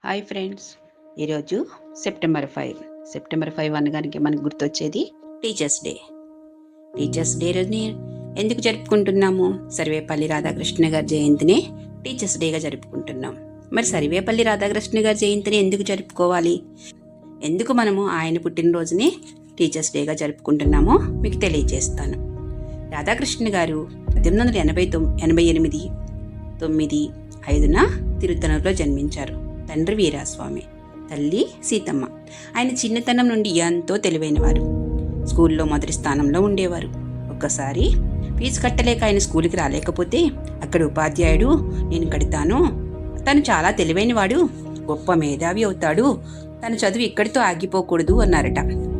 Hi friends, ఈరోజు September 5 అనగానే మనకు గుర్తొచ్చేది టీచర్స్ డే. టీచర్స్ డే రోజుని ఎందుకు జరుపుకుంటున్నాము? సర్వేపల్లి రాధాకృష్ణ గారి జయంతిని టీచర్స్ డేగా జరుపుకుంటున్నాం. మరి సర్వేపల్లి రాధాకృష్ణ గారి జయంతిని ఎందుకు జరుపుకోవాలి? ఎందుకు మనము ఆయన పుట్టినరోజుని టీచర్స్ డేగా జరుపుకుంటున్నామో మీకు తెలియజేస్తాను. రాధాకృష్ణ గారు 1888 9/5 తిరుత్తనూరులో జన్మించారు. తండ్రి వీరాస్వామి, తల్లి సీతమ్మ. ఆయన చిన్నతనం నుండి ఎంతో తెలివైనవారు. స్కూల్లో మొదటి స్థానంలో ఉండేవారు. ఒక్కసారి ఫీజు కట్టలేక ఆయన స్కూల్కి రాలేకపోతే అక్కడ ఉపాధ్యాయుడు, నేను కడతాను, తను చాలా తెలివైనవాడు, గొప్ప మేధావి అవుతాడు, తన చదువు ఇక్కడితో ఆగిపోకూడదు అన్నారట.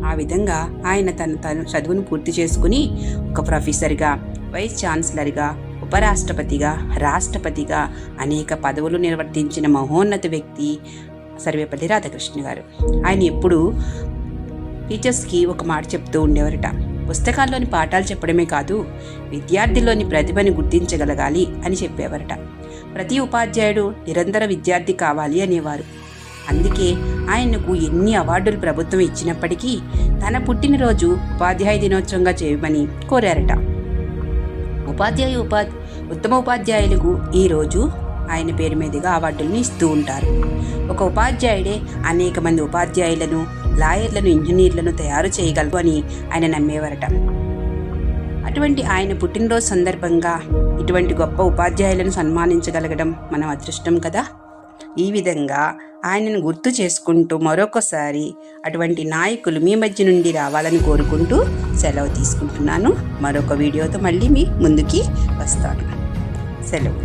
ఆ విధంగా ఆయన తన చదువును పూర్తి చేసుకుని ఒక ప్రొఫెసర్గా, వైస్ ఛాన్సలర్గా, ఉపరాష్ట్రపతిగా, రాష్ట్రపతిగా అనేక పదవులు నిర్వర్తించిన మహోన్నత వ్యక్తి సర్వేపల్లి రాధాకృష్ణ గారు. ఆయన ఎప్పుడు టీచర్స్కి ఒక మాట చెప్తూ ఉండేవారట. పుస్తకాల్లోని పాఠాలు చెప్పడమే కాదు, విద్యార్థిలోని ప్రతిభని గుర్తించగలగాలి అని చెప్పేవారట. ప్రతి ఉపాధ్యాయుడు నిరంతర విద్యార్థి కావాలి అనేవారు. అందుకే ఆయనకు ఎన్ని అవార్డులు ప్రభుత్వం ఇచ్చినప్పటికీ తన పుట్టినరోజు ఉపాధ్యాయ దినోత్సవంగా చేయమని కోరారట. ఉత్తమ ఉపాధ్యాయులకు ఈరోజు ఆయన పేరు మీదుగా అవార్డులను ఇస్తూ ఉంటారు. ఒక ఉపాధ్యాయుడే అనేక మంది ఉపాధ్యాయులను, లాయర్లను, ఇంజనీర్లను తయారు చేయగలరు అని ఆయన నమ్మేవారట. అటువంటి ఆయన పుట్టినరోజు సందర్భంగా ఇటువంటి గొప్ప ఉపాధ్యాయులను సన్మానించగలగడం మనం అదృష్టం కదా. ఈ విధంగా ఆయనను గుర్తు చేసుకుంటూ మరొకసారి అటువంటి నాయకులు మీ మధ్య నుండి రావాలని కోరుకుంటూ సెలవు తీసుకుంటున్నాను. మరొక వీడియోతో మళ్ళీ మీ ముందుకి వస్తాను. సెలవు.